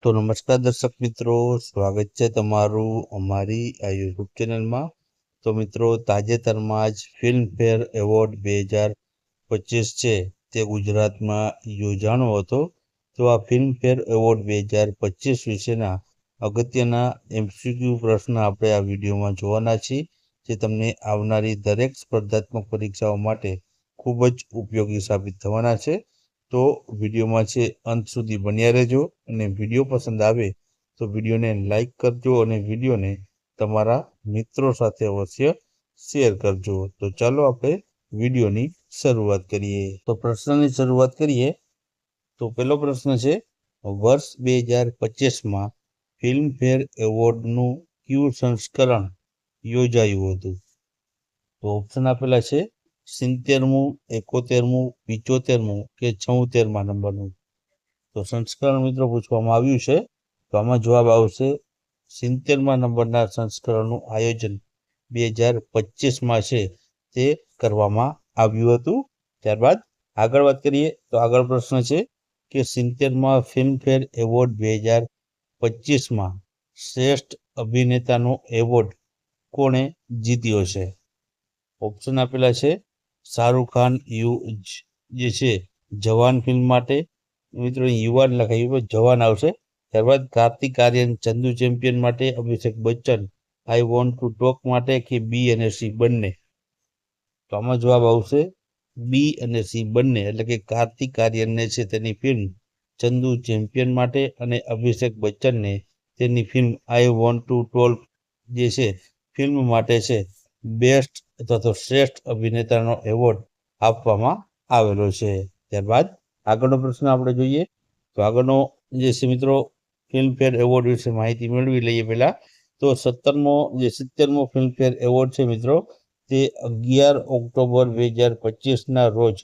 તો નમસ્કાર દર્શક મિત્રો, સ્વાગત છે તમારું અમારી આ યુટ્યુબ ચેનલમાં. તો મિત્રો, તાજેતરમાં જ ફિલ્મફેર એવોર્ડ 2025 છે તે ગુજરાતમાં યોજાનો હતો. તો આ ફિલ્મફેર એવોર્ડ 2025 વિશેના અગત્યના MCQ પ્રશ્ન આપણે આ વિડીયોમાં જોવાના છીએ, જે તમને આવનારી દરેક સ્પર્ધાત્મક પરીક્ષાઓ માટે ખૂબ જ ઉપયોગી સાબિત થવાના છે. તો વિડીયોમાં છે અંત સુધી બન્યા રહેજો, અને વિડીયો પસંદ આવે તો વિડીયોને લાઈક કરજો અને વિડીયોને તમારા મિત્રો સાથે અવશ્ય શેર કરજો. તો ચાલો આપણે વિડીયોની શરૂઆત કરીએ. તો પ્રશ્નની શરૂઆત કરીએ તો પહેલો પ્રશ્ન છે, વર્ષ 2025માં ફિલ્મફેર એવોર્ડનું કયું સંસ્કરણ યોજાયું હતું? તો ઓપ્શન આપેલા છે 70મું, 71મું, 75મું કે 76મા નંબરનું. તો સંસ્કરણ મિત્રો પૂછવામાં આવ્યું છે, તો આમાં જવાબ આવશે 70મા નંબરના સંસ્કરણનું આયોજન 2025માં છે તે કરવામાં આવ્યું હતું. ત્યારબાદ આગળ વાત કરીએ તો આગળ પ્રશ્ન છે કે 70મા ફિલ્મફેર એવોર્ડ 2025માં શ્રેષ્ઠ અભિનેતાનો એવોર્ડ કોણે જીત્યો છે? ઓપ્શન આપેલા છે શાહરૂખ ખાન જે છે જવાન ફિલ્મ માટે, મિત્રો યુવાન લખાયું જવાન આવશે. ત્યારબાદ કાર્તિક આર્યન ચંદુ ચેમ્પિયન માટે, Abhishek Bachchan I want to talk માટે કે બી અને સી બંને? તો આમાં જવાબ આવશે બી અને સી બંને, એટલે કે કાર્તિક આર્યનને છે તેની ફિલ્મ ચંદુ ચેમ્પિયન માટે અને અભિષેક બચ્ચનને તેની film I want to talk જે છે ફિલ્મ માટે છે બેસ્ટ અથવા તો શ્રેષ્ઠ અભિનેતાનો એવોર્ડ આપવામાં આવેલો છે. ત્યારબાદ આગળનો પ્રશ્ન આપણે જોઈએ તો આગળનો જે છે મિત્રો ફિલ્મફેર એવોર્ડ વિશે માહિતી મેળવી લઈએ. પહેલા તો 70મો ફિલ્મફેર એવોર્ડ છે મિત્રો, તે 11 ઓક્ટોબર 2025ના રોજ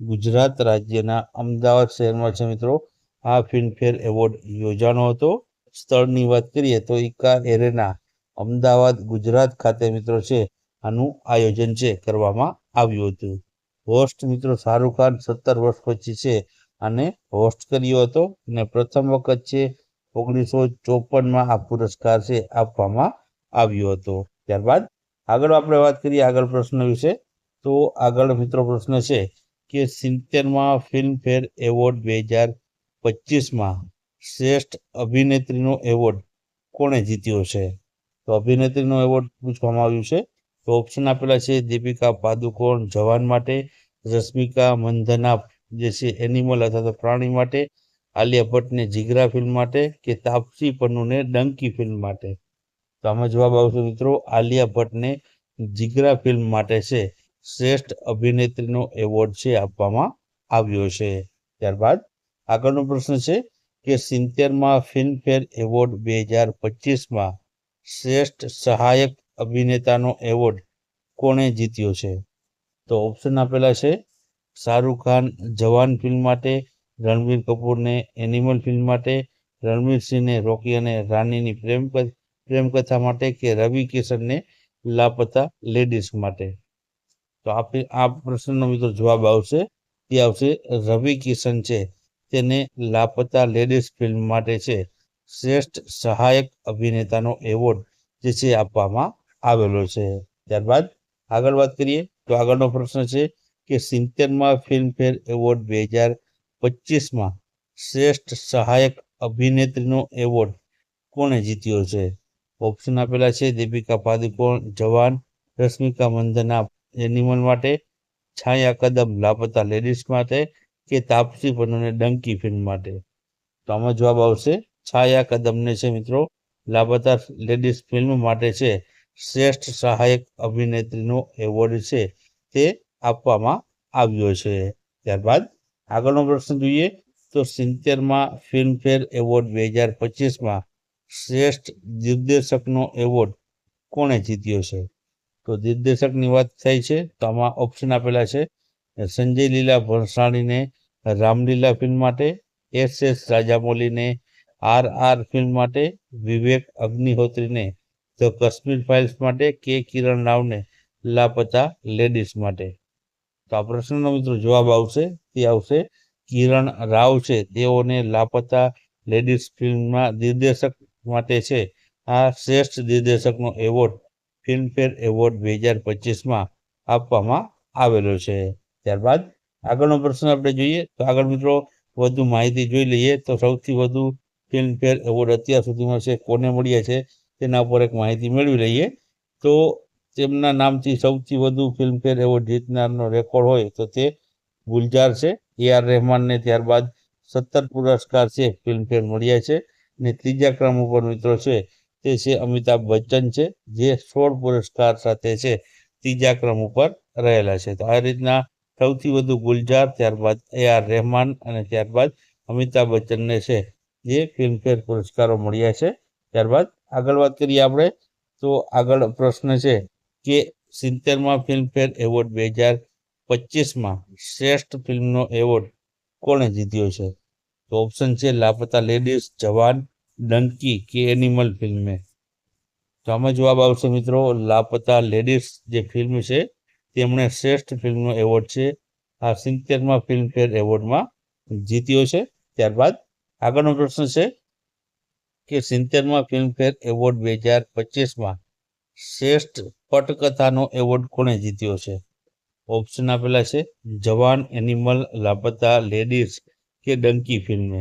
ગુજરાત રાજ્યના અમદાવાદ શહેરમાં છે મિત્રો આ ફિલ્મફેર એવોર્ડ યોજાનો હતો. સ્થળની વાત કરીએ તો ઇકા એરેના અમદાવાદ ગુજરાત ખાતે મિત્રો છે આનું આયોજન છે કરવામાં આવ્યું હતું. હોસ્ટ મિત્રો શાહરૂખ ખાન 17 વર્ષ પછી છે આને હોસ્ટ કર્યો હતો, અને પ્રથમ વખત છે 1954માં આ પુરસ્કાર છે આપવામાં આવ્યો હતો. ત્યારબાદ આગળ આપણે વાત કરીએ આગળ પ્રશ્ન વિશે. તો આગળ મિત્રો પ્રશ્ન છે કે 70મા ફિલ્મફેર એવોર્ડ 2025માં શ્રેષ્ઠ અભિનેત્રીનો એવોર્ડ કોણે જીત્યો છે? તો અભિનેત્રીનો એવોર્ડ પૂછવામાં આવ્યું છે. તો ઓપ્શન આપેલા છે દીપિકા પાદુકોણ જવાન માટે, રશ્મિકા મંધના જે છે એનિમલ અથવા તો પ્રાણી માટે, આલિયા ભટ્ટને જીગરા ફિલ્મ માટે કે તાપસી પન્નુને ડંકી ફિલ્મ માટે? તો આમાં જવાબ આવશે મિત્રો આલિયા ભટ્ટને જીગરા ફિલ્મ માટે છે શ્રેષ્ઠ અભિનેત્રીનો એવોર્ડ છે આપવામાં આવ્યો છે. ત્યારબાદ આગળનો પ્રશ્ન છે કે 70મા ફિલ્મફેર એવોર્ડ 2025માં શ્રેષ્ઠ સહાયક અભિનેતાનો એવોર્ડ કોણે જીત્યો છે? તો ઓપ્શન આપેલા છે શાહરૂખ ખાન જવાન ફિલ્મ માટે, રણબીર કપૂરને એનિમલ ફિલ્મ માટે, રણવીર સિંહને રોકી અને રાનીની પ્રેમકથા માટે કે રવિ કિશનને લાપતા લેડીઝ માટે? તો આ પ્રશ્નનો મિત્રો જવાબ આવશે તે આવશે રવિ કિશન છે તેને લાપતા લેડીઝ ફિલ્મ માટે છે શ્રેષ્ઠ સહાયક અભિનેતાનો એવોર્ડ જે છે આપવામાં આવેલો છે. ત્યારબાદ આગળ વાત કરીએ તો આગળનો પ્રશ્ન છે કે 70મા ફિલ્મફેર એવોર્ડ 2025માં શ્રેષ્ઠ સહાયક અભિનેત્રીનો એવોર્ડ કોણે જીત્યો છે? ઓપ્શન આપેલા છે દીપિકા પાદુકોણ જવાન, રશ્મિકા મંધના એનિમલ માટે, છાયા કદમ લાપતા લેડીઝ માટે કે તાપસી પન્નુને ડંકી ફિલ્મ માટે? તો આમાં જવાબ આવશે છાયા કદમને છે મિત્રો લાપતા લેડીઝ ફિલ્મ માટે છે શ્રેષ્ઠ સહાયક અભિનેત્રીનો એવોર્ડ છે તે આપવામાં આવ્યો છે. ત્યારબાદ આગળનો પ્રશ્ન જોઈએ તો 70મા ફિલ્મફેર એવોર્ડ 2025માં શ્રેષ્ઠ દિગ્દર્શકનો એવોર્ડ કોણે જીત્યો છે? તો દિગ્દર્શકની વાત થાય છે તો આમાં ઓપ્શન આપેલા છે સંજય લીલા ભણસાળીને રામલીલા ફિલ્મ માટે, SS રાજામૌલીને RR ફિલ્મ માટે, વિવેક અગ્નિહોત્રીને ધ કાશ્મીર ફાઇલ્સ માટે કે કિરણ રાવને લાપતા લેડીઝ માટે? તો આ પ્રશ્નનો મિત્રો જવાબ આવશે તે આવશે કિરણ રાવ છે તેઓને લાપતા લેડીઝ ફિલ્મના નિર્દેશક માટે છે આ શ્રેષ્ઠ નિર્દેશકનો એવોર્ડ ફિલ્મફેર એવોર્ડ 2025માં આપવામાં આવેલો છે. ત્યારબાદ આગળનો પ્રશ્ન આપણે જોઈએ તો આગળ મિત્રો વધુ માહિતી જોઈ લઈએ તો સૌથી વધુ ફિલ્મફેર એવોર્ડ અત્યાર સુધીમાં છે કોને મળ્યા છે તેના ઉપર એક માહિતી મેળવી લઈએ. તો તેમના નામથી સૌથી વધુ ફિલ્મફેર એવોર્ડ જીતનારનો રેકોર્ડ હોય તો તે ગુલજાર છે. AR રહેમાનને ત્યારબાદ 17 પુરસ્કાર છે ફિલ્મફેર મળ્યા છે. અને ત્રીજા ક્રમ ઉપર મિત્રો છે તે છે અમિતાભ બચ્ચન છે, જે 16 પુરસ્કાર સાથે છે ત્રીજા ક્રમ ઉપર રહેલા છે. તો આ રીતના સૌથી વધુ ગુલજાર, ત્યારબાદ AR રહેમાન અને ત્યારબાદ અમિતાભ બચ્ચનને છે જે ફિલ્મફેર પુરસ્કારો મળ્યા છે. ત્યારબાદ આગળ વાત કરીએ આપણે તો આગળ પ્રશ્ન છે કે 70માં ફિલ્મફેર એવોર્ડ 2025માં શ્રેષ્ઠ ફિલ્મનો એવોર્ડ કોણે જીત્યો છે? તો ઓપ્શન છે લાપતા લેડીઝ, જવાન, ડંકી કે એનિમલ ફિલ્મે. તો આમાં જવાબ આવશે મિત્રો લાપતા લેડીઝ જે ફિલ્મ છે તેમણે શ્રેષ્ઠ ફિલ્મનો એવોર્ડ છે આ 70માં ફિલ્મફેર એવોર્ડમાં જીત્યો છે. ત્યારબાદ આગળનો પ્રશ્ન છે કે 70માં ફિલ્મફેર એવોર્ડ 2025માં શ્રેષ્ઠ પટકથાનો એવોર્ડ કોણે જીત્યો છે? ઓપ્શન આપેલા છે જવાન, એનિમલ, લાપતા લેડીઝ કે ડંકી ફિલ્મે.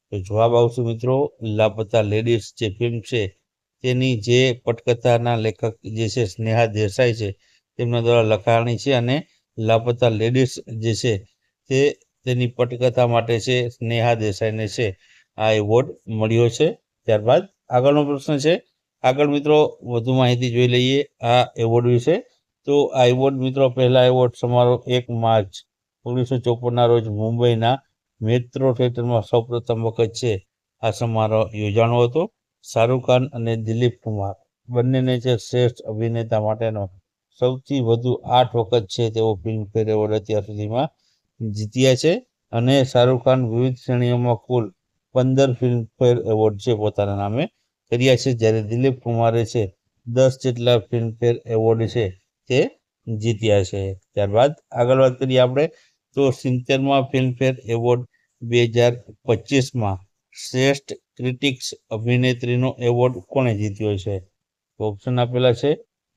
તો જવાબ આવશે મિત્રો લાપતા લેડીઝ જે ફિલ્મ છે તેની જે પટકથાના લેખક જે છે સ્નેહા દેસાઈ છે તેમના દ્વારા લખાણી છે અને લાપતા લેડીઝ જે છે તે તેની પટકથા માટે છે સ્નેહા દેસાઈને છે આ એવોર્ડ મળ્યો છે. ત્યારબાદ આગળનો પ્રશ્ન છે આગળ મિત્રો વધુ માહિતી જોઈ લઈએ આ એવોર્ડ વિશે. તો આ એવોર્ડ મિત્રો પહેલા એવોર્ડ સમારોહ 1 માર્ચ 1954ના રોજ મુંબઈના મેટ્રો થિયેટરમાં સૌપ્રથમ વખત છે આ સમારોહ યોજાનો હતો. શાહરૂખ ખાન અને દિલીપ કુમાર બંનેને છે શ્રેષ્ઠ અભિનેતા માટેનો સૌથી વધુ 8 વખત છે તેઓ ફિલ્મફેર એવોર્ડ અત્યાર સુધીમાં જીત્યા છે. અને શાહરૂખ ખાન વિવિધ શ્રેણીઓમાં કુલ 15 ફિલ્મફેર એવોર્ડ છે પોતાના નામે કર્યા છે, જ્યારે દિલીપ કુમારે છે 10 જેટલા ફિલ્મફેર એવોર્ડ છે તે જીત્યા છે. ત્યારબાદ આગળ વાત કરીએ આપણે તો 70માં ફિલ્મફેર એવોર્ડ 2025માં શ્રેષ્ઠ ક્રિટિક્સ અભિનેત્રીનો એવોર્ડ કોણે જીત્યો છે? ઓપ્શન આપેલા છે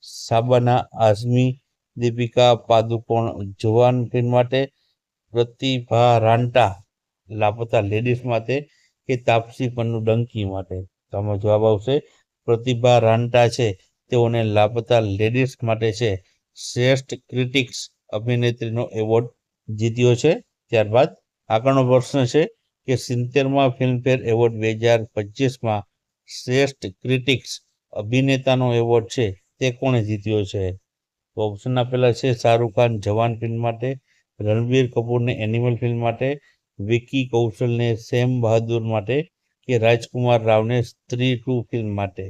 શાબાના આઝમી, દીપિકા પાદુકોણ જવાન ફિલ્મ માટે, પ્રતિભા રાંટા લાપતા લેડીઝ માટે કે તાપસી પન્નુ ડંકી માટે. તો આમાં જવાબ આવશે પ્રતિભા રાંટા છે તેઓને લાપતા લેડીઝ માટે છે શ્રેષ્ઠ ક્રિટિક્સ અભિનેત્રીનો એવોર્ડ જીત્યો છે. ત્યારબાદ આગળનો પ્રશ્ન છે કે 70માં ફિલ્મફેર એવોર્ડ 2025માં શ્રેષ્ઠ ક્રિટિક્સ અભિનેતાનો એવોર્ડ છે તે કોણે જીત્યો છે? તો ઓપ્શન આપેલા છે શાહરૂખ ખાન જવાન ફિલ્મ માટે, રણબીર કપૂરને એનિમલ ફિલ્મ માટે, વિકી કૌશલને સેમ બહાદુર માટે કે રાજકુમાર રાવને સ્ત્રી 2 ફિલ્મ માટે.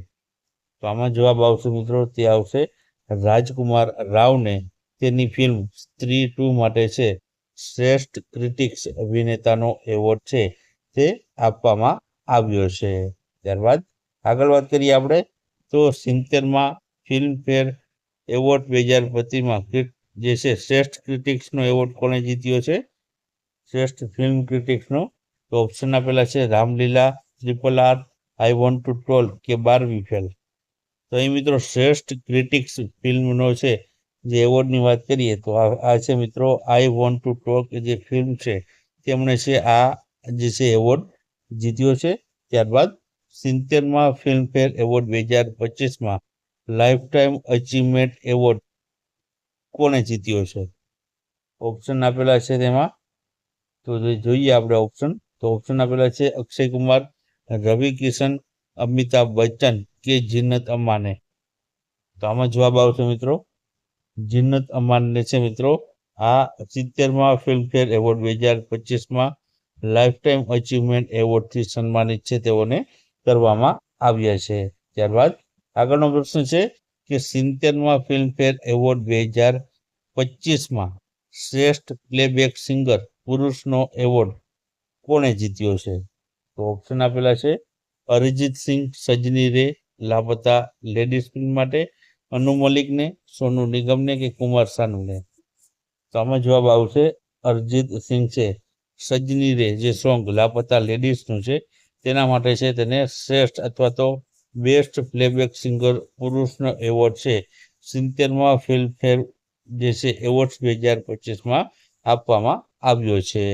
તો આમાં જવાબ આવશે મિત્રો તે આવશે રાજકુમાર રાવને તેની ફિલ્મ સ્ત્રી 2 માટે છે શ્રેષ્ઠ ક્રિટિક્સ અભિનેતાનો એવોર્ડ છે તે આપવામાં આવ્યો છે. ત્યારબાદ આગળ વાત કરીએ આપણે તો 70માં ફિલ્મફેર એવોર્ડ 2025માં જે છે શ્રેષ્ઠ ક્રિટિક્સનો એવોર્ડ કોણે જીત્યો છે? શ્રેષ્ઠ ફિલ્મ ક્રિટિક્સનો. તો ઓપ્શન આપેલા છે રામલીલા, RRR, આઈ વોન્ટ ટુ ટ્રોલ કે બાર્બી ફેલ. તો અહીં મિત્રો શ્રેષ્ઠ ક્રિટિક્સ ફિલ્મનો છે જે એવોર્ડની વાત કરીએ તો આ છે મિત્રો આઈ વોન્ટ ટુ ટોક જે ફિલ્મ છે તેમણે છે આ જે છે એવોર્ડ જીત્યો છે. ત્યારબાદ 70માં ફિલ્મફેર એવોર્ડ 2025માં લાઈફ ટાઈમ અચીવમેન્ટ એવોર્ડ કોણે જીત્યો છે? ઓપ્શન આપેલા છે તેમાં તો જોઈએ આપણે ઓપ્શન. તો ઓપ્શન આપેલા છે અક્ષય કુમાર, રવિ કિશન, અમિતાભ બચ્ચન કે જીન્નત અમાને. તો આમાં જવાબ આવશે મિત્રો જીન્નત અમાનને છે મિત્રો આ 70માં ફિલ્મફેર એવોર્ડ 2025માં લાઈફ ટાઈમ અચીવમેન્ટ એવોર્ડથી સન્માનિત છે તેઓને કરવામાં આવ્યા છે. ત્યારબાદ આગળનો પ્રશ્ન છે કે 70માં ફિલ્મફેર એવોર્ડ 2025માં શ્રેષ્ઠ પ્લેબેક સિંગર પુરુષનો એવોર્ડ કોણે જીત્યો છે? તો ઓપ્શન આપેલા છે અરિજીત સિંહ સજની રે લાપતા લેડીઝ ફિલ્મ માટે, અનુ મલિકને, સોનુ નિગમને કે કુમાર સાનુને. તો આમાં જવાબ આવશે અરિજીત સિંહ છે સજની રે જે સોંગ લાપતા લેડીઝનું છે તેના માટે છે તેને શ્રેષ્ઠ અથવા તો બેસ્ટ પ્લેબેક સિંગર પુરુષનો એવોર્ડ છે 70મા ફિલ્મફેર જે છે એવોર્ડ્સ 2025માં આપવામાં આવ્યો છે.